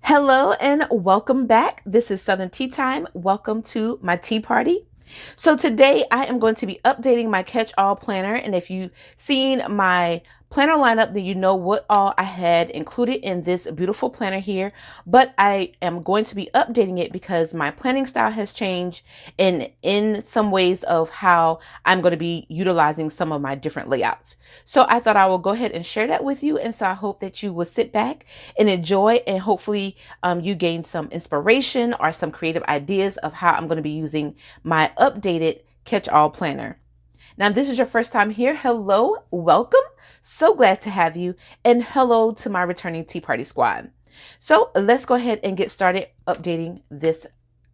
Hello and welcome back. This is Southern Tea Time. Welcome to my tea party. So today I am going to be updating my catch-all planner, and if you've seen my planner lineup, then you know what all I had included in this beautiful planner here. But I am going to be updating it because my planning style has changed in some ways of how I'm going to be utilizing some of my different layouts. So I thought I will go ahead and share that with you, and so I hope that you will sit back and enjoy, and hopefully you gain some inspiration or some creative ideas of how I'm going to be using my updated catch-all planner. Now, if this is your first time here, hello, welcome. So glad to have you, and hello to my returning Tea Party squad. So let's go ahead and get started updating this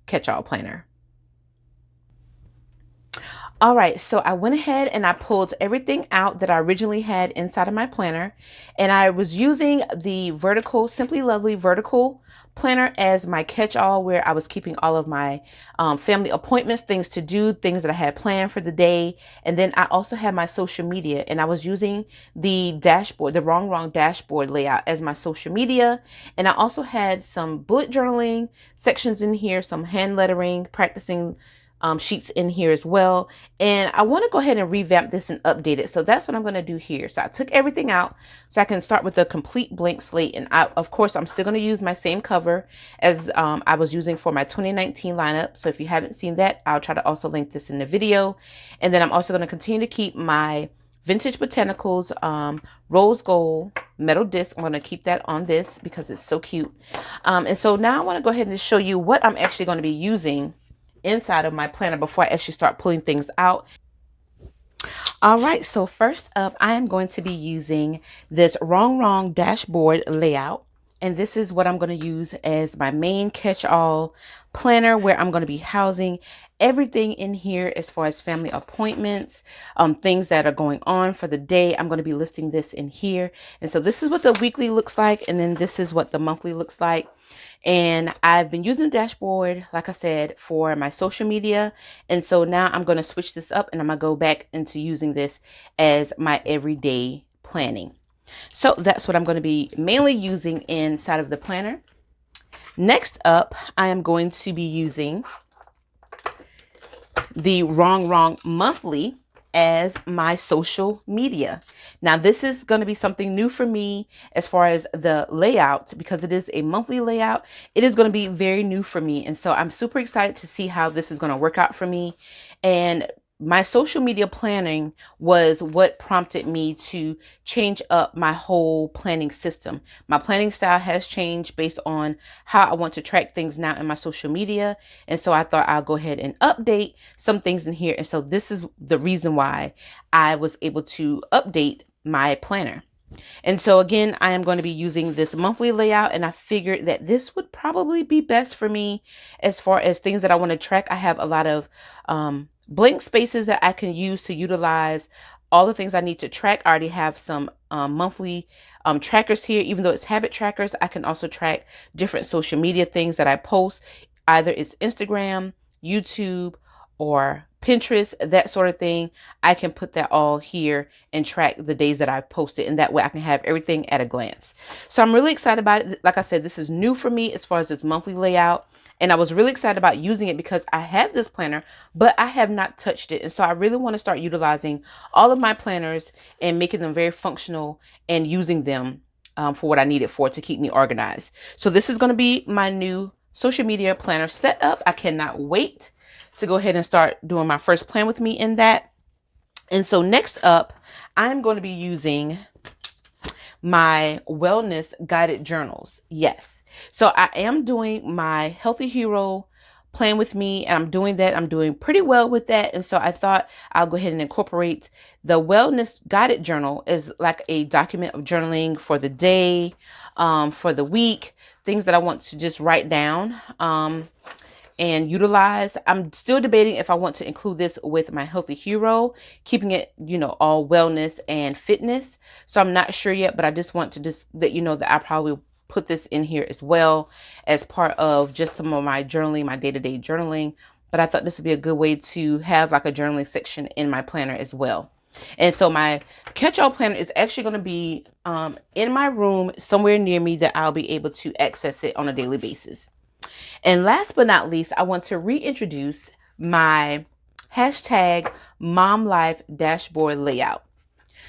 catch-all planner. All right, so I went ahead and I pulled everything out that I originally had inside of my planner, and I was using the vertical, Simply Lovely vertical planner as my catch-all, where I was keeping all of my family appointments, things to do, things that I had planned for the day. And then I also had my social media, and I was using the dashboard, the RongRong Dashboard layout as my social media. And I also had some bullet journaling sections in here, some hand lettering, practicing sheets in here as well. And I want to go ahead and revamp this and update it. So that's what I'm going to do here. So I took everything out so I can start with a complete blank slate. And of course, I'm still going to use my same cover as I was using for my 2019 lineup. So if you haven't seen that, I'll try to also link this in the video. And then I'm also going to continue to keep my Vintage Botanicals rose gold metal disc. I'm going to keep that on this because it's so cute. And so now I want to go ahead and show you what I'm actually going to be using inside of my planner before I actually start pulling things out. All right, so first up, I am going to be using this RongRong Dashboard layout. And this is what I'm going to use as my main catch-all planner, where I'm going to be housing everything in here as far as family appointments, things that are going on for the day. I'm going to be listing this in here. And so this is what the weekly looks like. And then this is what the monthly looks like. And I've been using the dashboard, like I said, for my social media. And so now I'm going to switch this up, and I'm going to go back into using this as my everyday planning. So that's what I'm going to be mainly using inside of the planner. Next up, I am going to be using the RongRong Monthly as my social media. Now, this is going to be something new for me as far as the layout, because it is a monthly layout. It is going to be very new for me. And so I'm super excited to see how this is going to work out for me. And my social media planning was what prompted me to change up my whole planning system. My planning style has changed based on how I want to track things now in my social media. And so I thought I'll go ahead and update some things in here. And so this is the reason why I was able to update my planner. And so again, I am going to be using this monthly layout, and I figured that this would probably be best for me as far as things that I want to track. I have a lot of blank spaces that I can use to utilize all the things I need to track. I already have some monthly trackers here. Even though it's habit trackers, I can also track different social media things that I post. Either it's Instagram, YouTube, or Pinterest, that sort of thing. I can put that all here and track the days that I posted, and that way I can have everything at a glance. So I'm really excited about it. Like I said, this is new for me as far as this monthly layout. And I was really excited about using it because I have this planner, but I have not touched it. And so I really want to start utilizing all of my planners and making them very functional and using them for what I need it for to keep me organized. So this is going to be my new social media planner setup. I cannot wait to go ahead and start doing my first plan with me in that. And so next up, I'm going to be using my wellness guided journals. Yes. So I am doing my Healthy Hero plan with me, and I'm doing that. I'm doing pretty well with that. And so I thought I'll go ahead and incorporate the wellness guided journal as like a document of journaling for the day, for the week, things that I want to just write down and utilize. I'm still debating if I want to include this with my Healthy Hero, keeping it, all wellness and fitness. So I'm not sure yet, but I just want to let you know that I probably put this in here as well as part of just some of my journaling, my day-to-day journaling. But I thought this would be a good way to have like a journaling section in my planner as well. And so my catch-all planner is actually going to be in my room somewhere near me that I'll be able to access it on a daily basis. And last but not least, I want to reintroduce my hashtag Momlife Dashboard layout.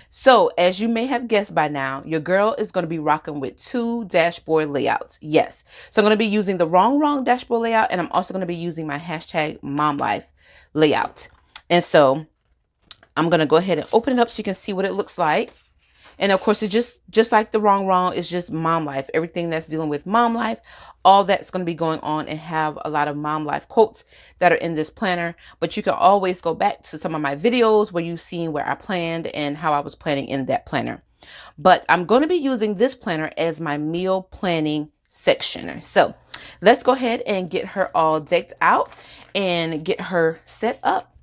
So as you may have guessed by now, your girl is going to be rocking with 2 dashboard layouts. Yes. So I'm going to be using the RongRong dashboard layout, and I'm also going to be using my hashtag Momlife layout. And so I'm going to go ahead and open it up so you can see what it looks like. And of course, it's just like the RongRong, it's just mom life. Everything that's dealing with mom life, all that's going to be going on, and have a lot of mom life quotes that are in this planner. But you can always go back to some of my videos where you've seen where I planned and how I was planning in that planner. But I'm going to be using this planner as my meal planning section. So let's go ahead and get her all decked out and get her set up.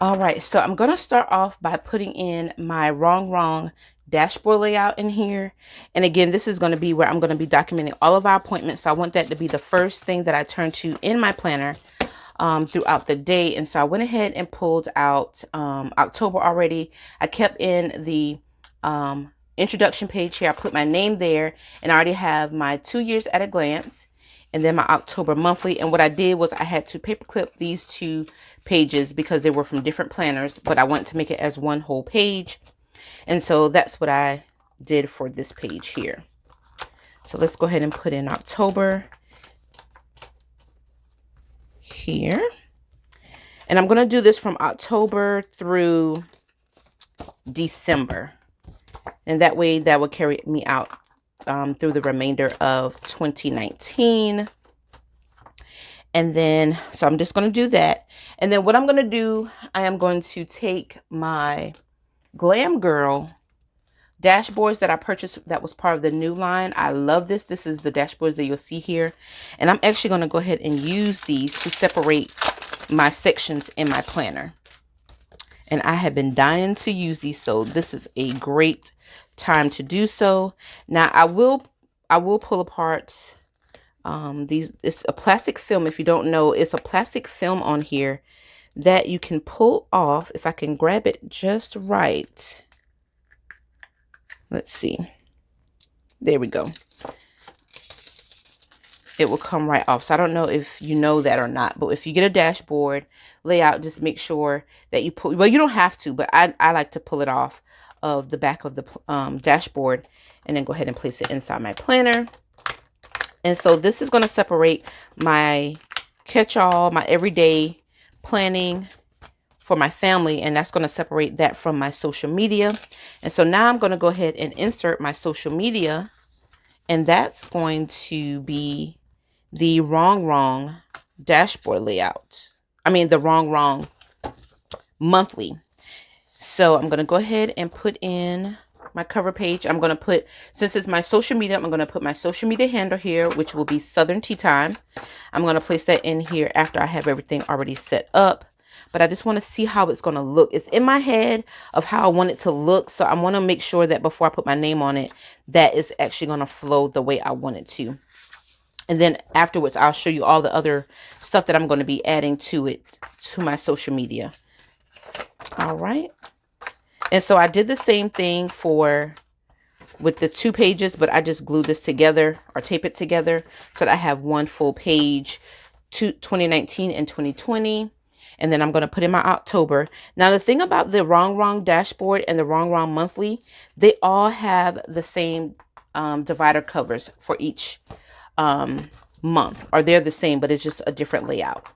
All right, so I'm going to start off by putting in my RongRong dashboard layout in here. And again, this is going to be where I'm going to be documenting all of our appointments. So I want that to be the first thing that I turn to in my planner throughout the day. And so I went ahead and pulled out October already. I kept in the introduction page here. I put my name there, and I already have my 2 years at a glance, and then my October monthly. And what I did was I had to paperclip these 2 pages because they were from different planners, but I wanted to make it as one whole page. And so that's what I did for this page here. So let's go ahead and put in October here. And I'm going to do this from October through December. And that way that will carry me out through the remainder of 2019. And then, so I'm just going to do that. And then what I'm going to do, I am going to take my Glam Girl dashboards that I purchased that was part of the new line. I love this. This is the dashboards that you'll see here. And I'm actually going to go ahead and use these to separate my sections in my planner. And I have been dying to use these, so this is a great time to do so. Now I will pull apart these. It's a plastic film. If you don't know, it's a plastic film on here that you can pull off. If I can grab it just right. Let's see. There we go. It will come right off. So I don't know if you know that or not, but if you get a dashboard layout, just make sure that you pull, well, you don't have to, but I like to pull it off of the back of the dashboard and then go ahead and place it inside my planner. And so this is going to separate my catch-all, my everyday planning for my family, and that's going to separate that from my social media. And so now I'm going to go ahead and insert my social media, and that's going to be the RongRong dashboard layout. I mean, the RongRong monthly. So I'm going to go ahead and put in my cover page. I'm going to put, since it's my social media, I'm going to put my social media handle here, which will be Southern Tea Time. I'm going to place that in here after I have everything already set up. But I just want to see how it's going to look. It's in my head of how I want it to look. So I want to make sure that before I put my name on it, that is actually going to flow the way I want it to. And then afterwards, I'll show you all the other stuff that I'm going to be adding to it, to my social media. All right. And so I did the same thing with the 2 pages, but I just glued this together or tape it together so that I have one full page, 2019 and 2020. And then I'm going to put in my October. Now, the thing about the RongRong dashboard and the RongRong monthly, they all have the same divider covers for each month, or they're the same, but it's just a different layout.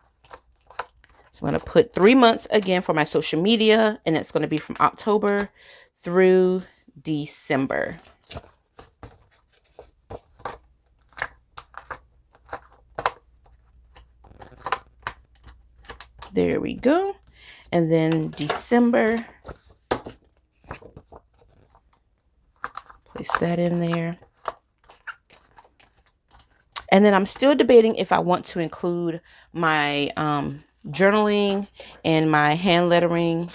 So I'm going to put 3 months again for my social media, and it's going to be from October through December. There we go. And then December, place that in there. And then I'm still debating if I want to include my journaling and my hand lettering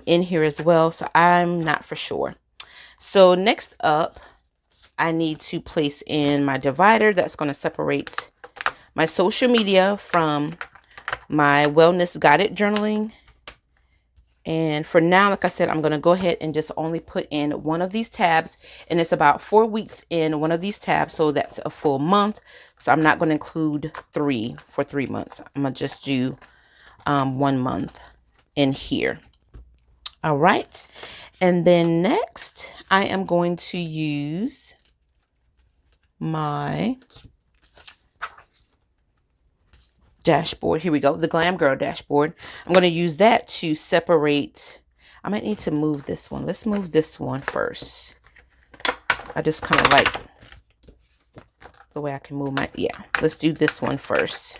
in here as well. So I'm not for sure. So next up, I need to place in my divider that's going to separate my social media from my wellness guided journaling And for now, like I said, I'm going to go ahead and just only put in one of these tabs, and it's about 4 weeks in one of these tabs. So that's a full month. So I'm not going to include 3 for 3 months. I'm going to just do 1 month in here. All right. And then next I am going to use my dashboard. Here we go. The Glam Girl dashboard. I'm going to use that to separate. I might need to move this one. Let's move this one first. I just kind of like the way I can move my, yeah, let's do this one first.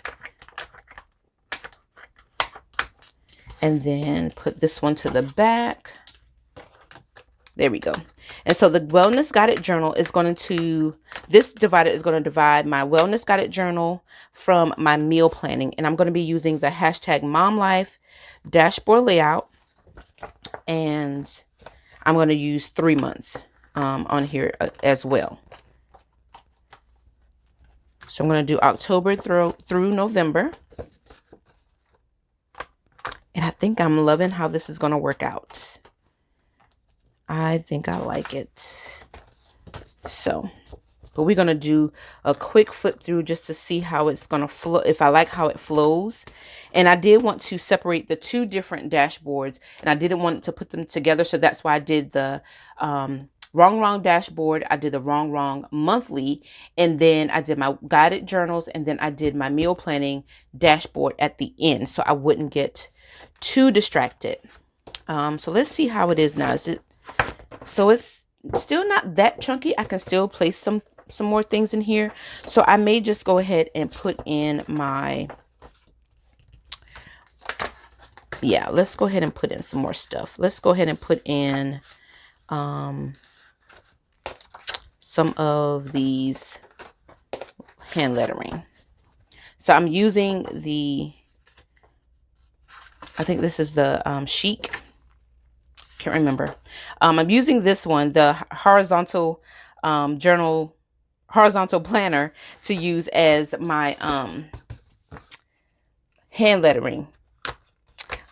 And then put this one to the back. There we go. And so the Wellness Guided Journal is going to, this divider is going to divide my Wellness Guided Journal from my meal planning. And I'm going to be using the hashtag Momlife Dashboard layout. And I'm going to use 3 months on here as well. So I'm going to do October through November. And I think I'm loving how this is going to work out. I think I like it. So, but we're going to do a quick flip through just to see how it's going to flow, if I like how it flows. And I did want to separate the 2 different dashboards, and I didn't want to put them together. So that's why I did the RongRong Dashboard. I did the RongRong Monthly, and then I did my guided journals, and then I did my meal planning dashboard at the end, so I wouldn't get too distracted. So let's see how it is now. So it's still not that chunky. I can still place some more things in here. So I may just go ahead and put in my, yeah, let's go ahead and put in some more stuff. Let's go ahead and put in some of these hand lettering. So I'm using the, I think this is the Chic. Can't remember. I'm using this one, the horizontal horizontal planner, to use as my hand lettering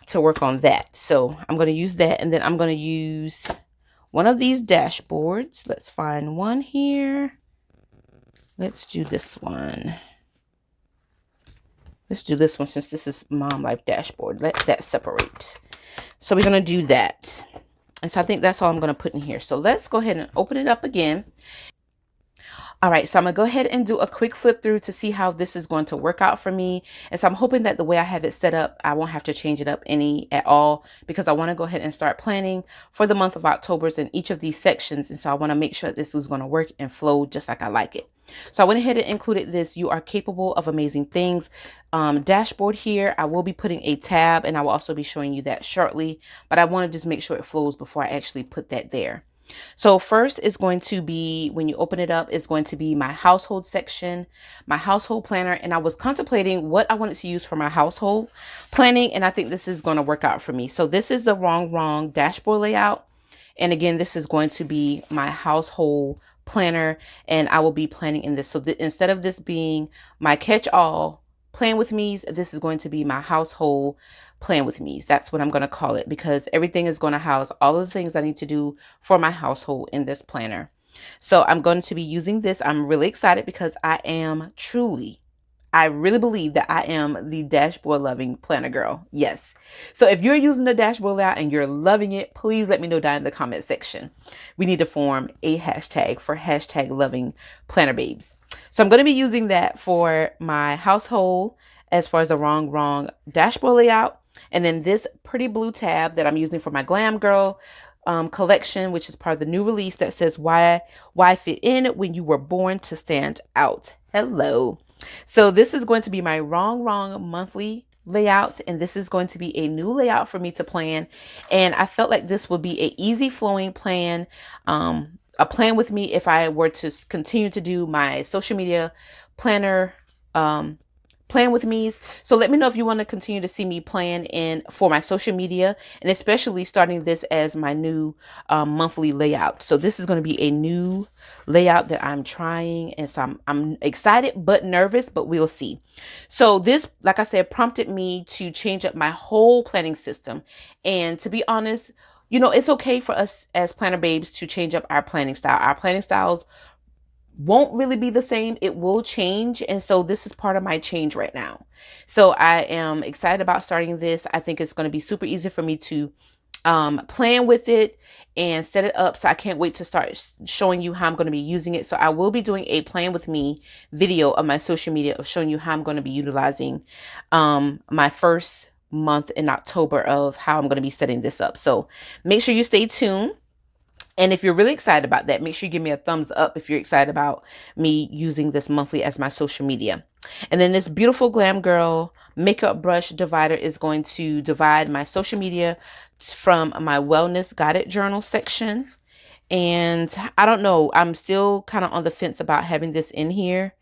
to work on that. So I'm going to use that, and then I'm going to use one of these dashboards. Let's find one here. Let's do this one. Let's do this one since this is Momlife Dashboard. Let that separate. So we're going to do that. And so I think that's all I'm going to put in here. So let's go ahead and open it up again. All right, so I'm going to go ahead and do a quick flip through to see how this is going to work out for me. And so I'm hoping that the way I have it set up, I won't have to change it up any at all, because I want to go ahead and start planning for the month of October in each of these sections. And so I want to make sure that this is going to work and flow just like I like it. So I went ahead and included this "You Are Capable of Amazing Things" dashboard here. I will be putting a tab, and I will also be showing you that shortly, but I want to just make sure it flows before I actually put that there. So first is going to be, when you open it up, is going to be my household section, my household planner. And I was contemplating what I wanted to use for my household planning, and I think this is going to work out for me. So this is the RongRong dashboard layout. And again, this is going to be my household planner, and I will be planning in this. So instead of this being my catch-all plan with me's, this is going to be my household plan with me's. That's what I'm going to call it, because everything is going to house all of the things I need to do for my household in this planner. So I'm going to be using this. I'm really excited because I really believe that I am the dashboard loving planner girl. Yes. So if you're using the dashboard layout and you're loving it, please let me know down in the comment section. We need to form a hashtag for hashtag loving planner babes. So I'm going to be using that for my household as far as the RongRong dashboard layout. And then this pretty blue tab that I'm using for my Glam Girl collection, which is part of the new release, that says why fit in when you were born to stand out. Hello. So this is going to be my RongRong Monthly layout, and this is going to be a new layout for me to plan. And I felt like this would be a easy flowing plan, a plan with me if I were to continue to do my social media planner plan with me's. So let me know if you want to continue to see me plan in for my social media, and especially starting this as my new monthly layout. So this is going to be a new layout that I'm trying, and so I'm excited but nervous, but we'll see. So this, like I said, prompted me to change up my whole planning system. And to be honest, you know, it's okay for us as planner babes to change up our planning style. Our planning styles won't really be the same. It will change. And so this is part of my change right now. So I am excited about starting this. I think it's going to be super easy for me to plan with it and set it up. So I can't wait to start showing you how I'm going to be using it. So I will be doing a plan with me video of my social media of showing you how I'm going to be utilizing my first month in October of how I'm going to be setting this up. So make sure you stay tuned. And if you're really excited about that, make sure you give me a thumbs up if you're excited about me using this monthly as my social media. And then this beautiful Glam Girl makeup brush divider is going to divide my social media from my wellness guided journal section. And I don't know, I'm still kind of on the fence about having this in here,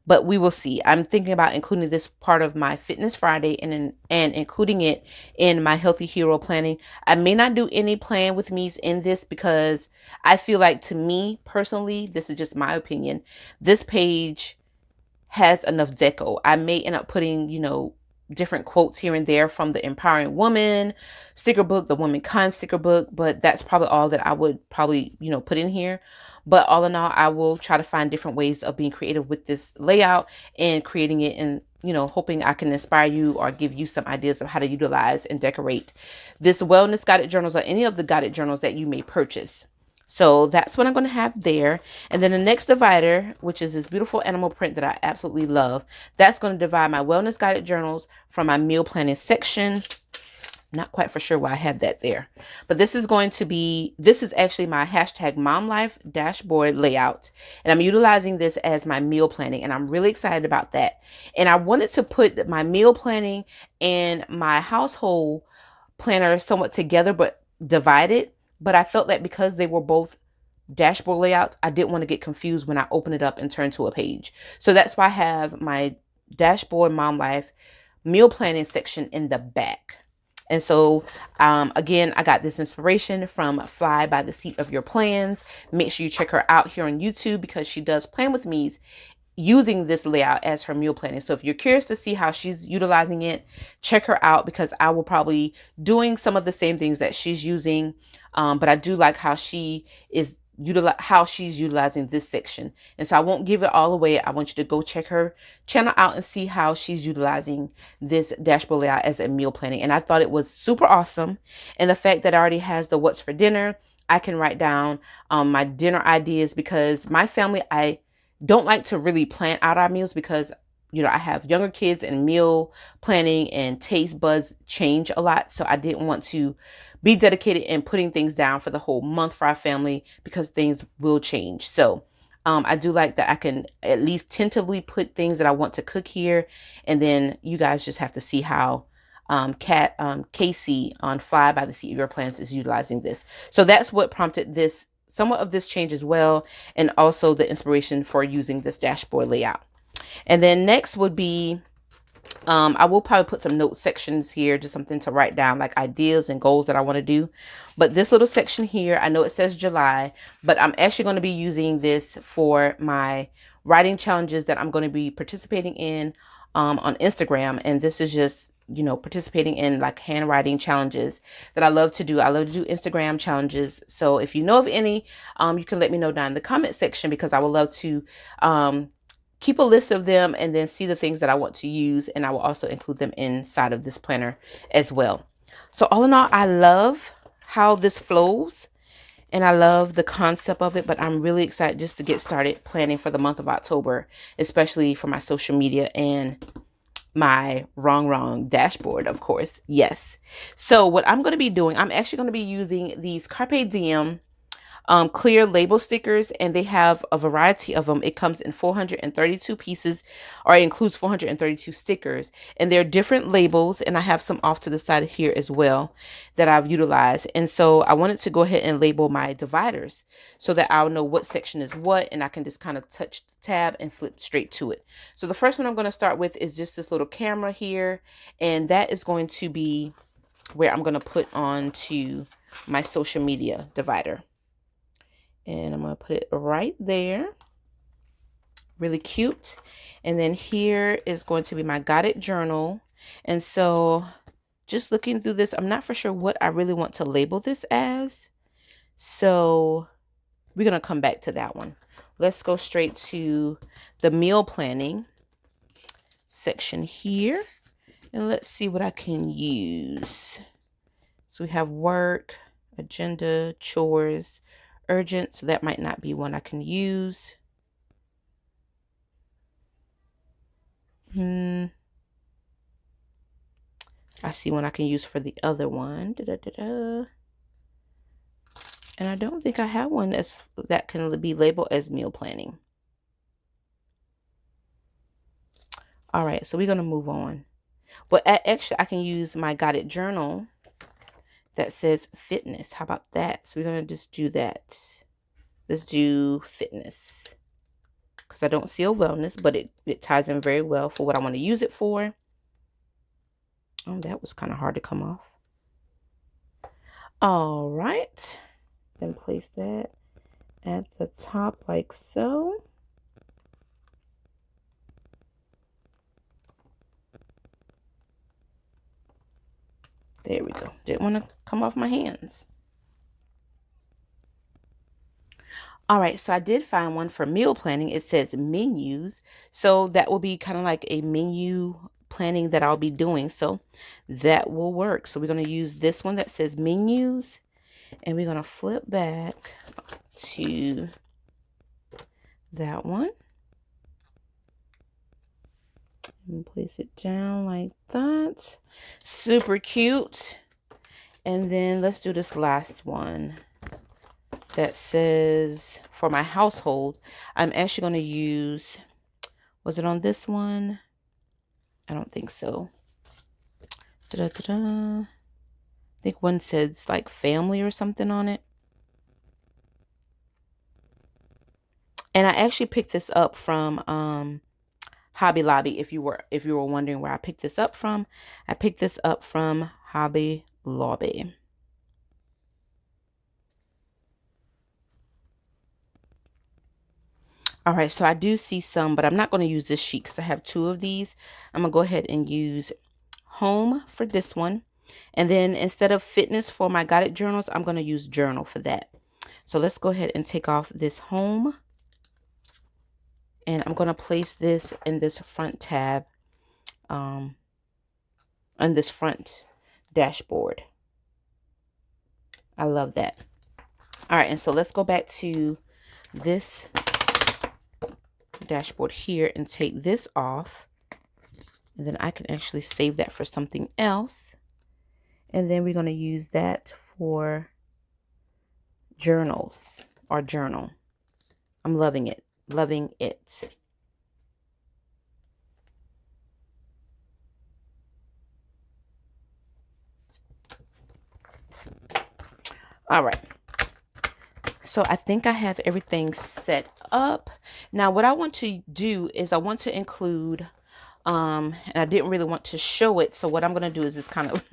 but we will see. I'm thinking about including this part of my Fitness Friday and including it in my Healthy Hero planning. I may not do any plan with me's in this because I feel like, to me personally, this is just my opinion, this page has enough deco. I may end up putting, you know, different quotes here and there from the Empowering Woman sticker book, the Womankind sticker book, but that's probably all that I would probably, you know, put in here. But all in all, I will try to find different ways of being creative with this layout and creating it, and, you know, hoping I can inspire you or give you some ideas of how to utilize and decorate this wellness guided journals or any of the guided journals that you may purchase. So that's what I'm going to have there. And then the next divider, which is this beautiful animal print that I absolutely love, that's going to divide my wellness guided journals from my meal planning section. Not quite for sure why I have that there, but this is going to be, this is actually my hashtag Momlife Dashboard layout. And I'm utilizing this as my meal planning, and I'm really excited about that. And I wanted to put my meal planning and my household planner somewhat together, but divided. But I felt that because they were both dashboard layouts, I didn't want to get confused when I open it up and turn to a page. So that's why I have my dashboard Mom Life meal planning section in the back. And so, again, I got this inspiration from Fly by the Seat of Your Plans. Make sure you check her out here on YouTube because she does Plan With Me's using this layout as her meal planning. So if you're curious to see how she's utilizing it, check her out, because I will probably doing some of the same things that she's using. But I do like how she's utilizing this section. And so I won't give it all away. I want you to go check her channel out and see how she's utilizing this dashboard layout as a meal planning. And I thought it was super awesome. And the fact that it already has the what's for dinner, I can write down my dinner ideas, because my family, I don't like to really plan out our meals because, you know, I have younger kids and meal planning and taste buds change a lot. So I didn't want to be dedicated in putting things down for the whole month for our family, because things will change. So I do like that I can at least tentatively put things that I want to cook here. And then you guys just have to see how Casey on Fly by the Seat of Your Plans is utilizing this. So that's what prompted this, somewhat of this change as well, and also the inspiration for using this dashboard layout. And then next would be, I will probably put some note sections here, just something to write down, like ideas and goals that I want to do. But this little section here, I know it says July, but I'm actually going to be using this for my writing challenges that I'm going to be participating in on Instagram. And this is just, you know, participating in like handwriting challenges that I love to do. I love to do Instagram challenges. So if you know of any, you can let me know down in the comment section, because I would love to keep a list of them and then see the things that I want to use. And I will also include them inside of this planner as well. So all in all, I love how this flows and I love the concept of it, but I'm really excited just to get started planning for the month of October, especially for my social media and my RongRong dashboard, of course. Yes. So what I'm going to be doing, I'm actually going to be using these Carpe Diem clear label stickers, and they have a variety of them. It comes in 432 pieces, or it includes 432 stickers, and they're different labels, and I have some off to the side here as well that I've utilized. And so I wanted to go ahead and label my dividers so that I'll know what section is what, and I can just kind of touch the tab and flip straight to it. So the first one I'm going to start with is just this little camera here, and that is going to be where I'm going to put on to my social media divider. And I'm going to put it right there. Really cute. And then here is going to be my guided journal. And so just looking through this, I'm not for sure what I really want to label this as. So we're going to come back to that one. Let's go straight to the meal planning section here. And let's see what I can use. So we have work, agenda, chores, urgent. So that might not be one I can use. I see one I can use for the other one. And I don't think I have one that can be labeled as meal planning. All right, so we're going to move on. But actually, I can use my guided journal that says fitness. How about that? So we're going to just do that. Let's do fitness, because I don't see a wellness, but it ties in very well for what I want to use it for. Oh, that was kind of hard to come off. All right. Then place that at the top like so. There we go. Didn't want to come off my hands. All right, so I did find one for meal planning. It says menus. So that will be kind of like a menu planning that I'll be doing. So that will work. So we're going to use this one that says menus, and we're going to flip back to that one and place it down like that. Super cute. And then let's do this last one that says for my household. I'm actually going to use, was it on this one? I don't think so. I think one says like family or something on it. And I actually picked this up from Hobby Lobby. If you were wondering where I picked this up from, I picked this up from Hobby Lobby. All right, so I do see some, but I'm not going to use this sheet because I have two of these. I'm going to go ahead and use home for this one. And then instead of fitness for my guided journals, I'm going to use journal for that. So let's go ahead and take off this home. And I'm going to place this in this front tab, on this front dashboard. I love that. All right, and so let's go back to this dashboard here and take this off. And then I can actually save that for something else. And then we're going to use that for journals or journal. I'm loving it. Loving it. All right. So I think I have everything set up. Now what I want to do is I want to include, and I didn't really want to show it. So what I'm going to do is just kind of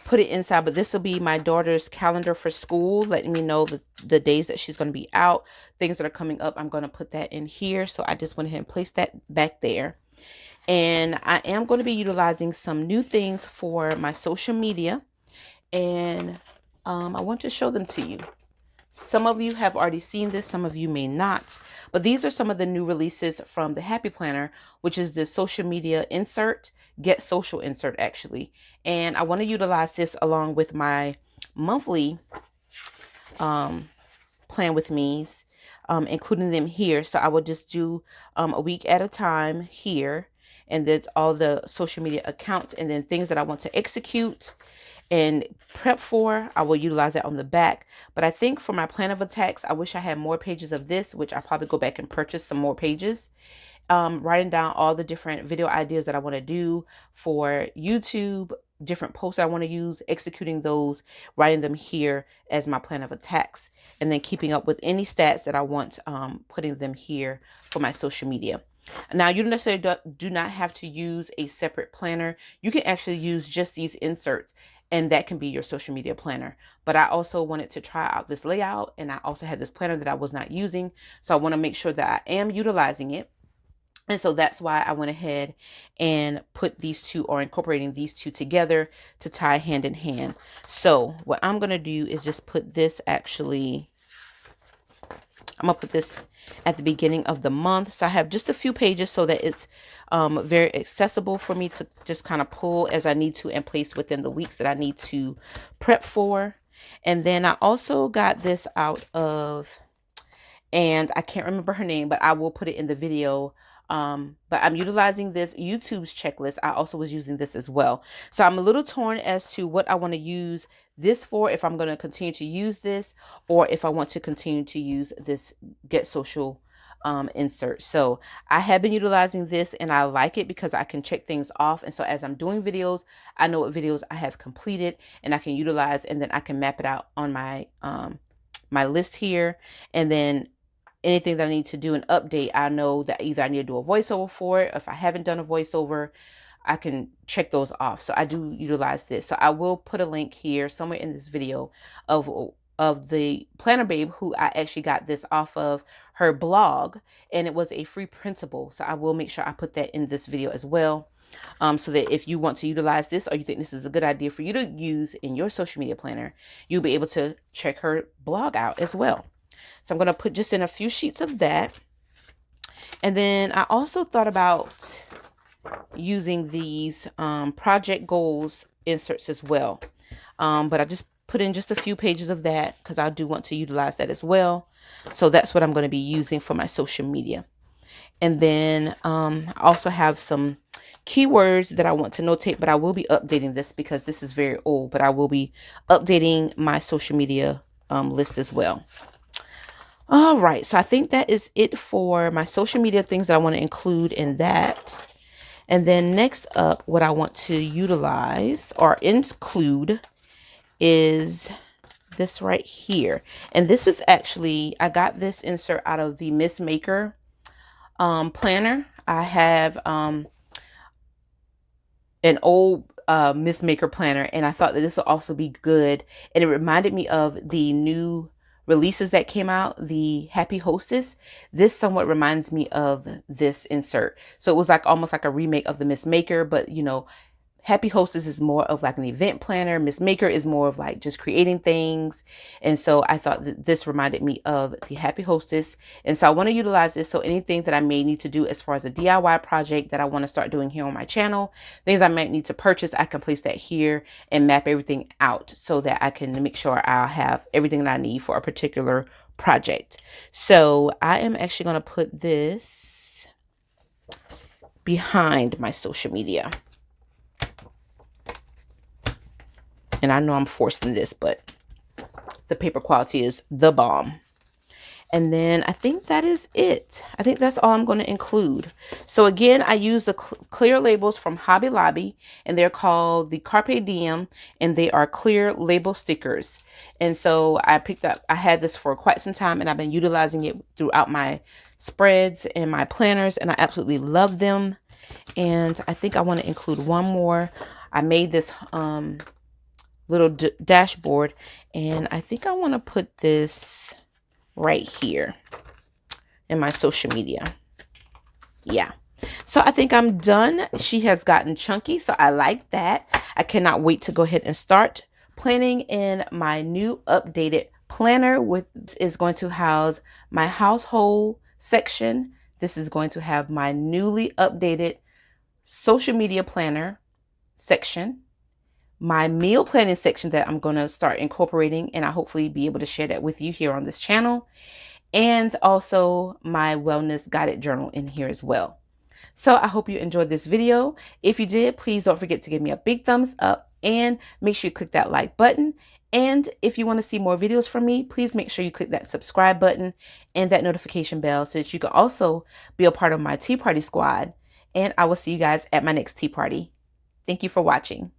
put it inside, but this will be my daughter's calendar for school, letting me know the days that she's going to be out, things that are coming up. I'm going to put that in here. So I just went ahead and placed that back there. And I am going to be utilizing some new things for my social media, and I want to show them to you. Some of you have already seen this, some of you may not, but these are some of the new releases from the Happy Planner, which is the social media insert, get social insert actually. And I want to utilize this along with my monthly plan with me's, including them here. So I will just do a week at a time here, and that's all the social media accounts and then things that I want to execute. and prep for, I will utilize that on the back. But I think for my plan of attacks, I wish I had more pages of this, which I probably go back and purchase some more pages. Writing down all the different video ideas that I want to do for YouTube, different posts I want to use, executing those, writing them here as my plan of attacks, and then keeping up with any stats that I want, putting them here for my social media. Now, you don't necessarily do not have to use a separate planner. You can actually use just these inserts, and that can be your social media planner. But I also wanted to try out this layout, and I also had this planner that I was not using. So I want to make sure that I am utilizing it. And so that's why I went ahead and put these two, or incorporating these two together to tie hand in hand. So what I'm going to do is just put this I'm going to put this at the beginning of the month. So I have just a few pages so that it's very accessible for me to just kind of pull as I need to and place within the weeks that I need to prep for. And then I also got this out of, and I can't remember her name, but I will put it in the video. But I'm utilizing this YouTube's checklist. I also was using this as well. So I'm a little torn as to what I want to use this for, if I'm going to continue to use this, or if I want to continue to use this Get Social insert. So I have been utilizing this, and I like it because I can check things off. And so as I'm doing videos, I know what videos I have completed, and I can utilize, and then I can map it out on my my list here. And then anything that I need to do an update, I know that either I need to do a voiceover for it. If I haven't done a voiceover, I can check those off. So I do utilize this. So I will put a link here somewhere in this video of the Planner Babe, who I actually got this off of her blog, and it was a free printable. So I will make sure I put that in this video as well. So that if you want to utilize this, or you think this is a good idea for you to use in your social media planner, you'll be able to check her blog out as well. So I'm going to put just in a few sheets of that. And then I also thought about using these project goals inserts as well. But I just put in just a few pages of that because I do want to utilize that as well. So that's what I'm going to be using for my social media. And then I also have some keywords that I want to notate, but I will be updating this because this is very old, but I will be updating my social media list as well. All right, so I think that is it for my social media things that I want to include in that. And then next up, what I want to utilize or include is this right here. And this is actually, I got this insert out of the Miss Maker planner. I have an old Miss Maker planner, and I thought that this will also be good. And it reminded me of the new releases that came out, the Happy Hostess. This somewhat reminds me of this insert. So it was like almost like a remake of the Miss Maker, but you know, Happy Hostess is more of like an event planner. Miss Maker is more of like just creating things. And so I thought that this reminded me of the Happy Hostess. And so I want to utilize this. So anything that I may need to do as far as a DIY project that I want to start doing here on my channel, things I might need to purchase, I can place that here and map everything out so that I can make sure I'll have everything that I need for a particular project. So I am actually going to put this behind my social media. And I know I'm forcing this, but the paper quality is the bomb. And then I think that is it. I think that's all I'm going to include. So again, I use the clear labels from Hobby Lobby, and they're called the Carpe Diem, and they are clear label stickers. And so I had this for quite some time, and I've been utilizing it throughout my spreads and my planners, and I absolutely love them. And I think I want to include one more. I made this little dashboard, and I think I want to put this right here in my social media. Yeah, so I think I'm done. She has gotten chunky, so I like that. I cannot wait to go ahead and start planning in my new updated planner. This is going to house my household section. This is going to have my newly updated social media planner section, my meal planning section that I'm going to start incorporating, and I hopefully be able to share that with you here on this channel, and also my wellness guided journal in here as well. So I hope you enjoyed this video. If you did, please don't forget to give me a big thumbs up And make sure you click that like button. And if you want to see more videos from me, please make sure you click that subscribe button and that notification bell so that you can also be a part of my tea party squad. And I will see you guys at my next tea party. Thank you for watching.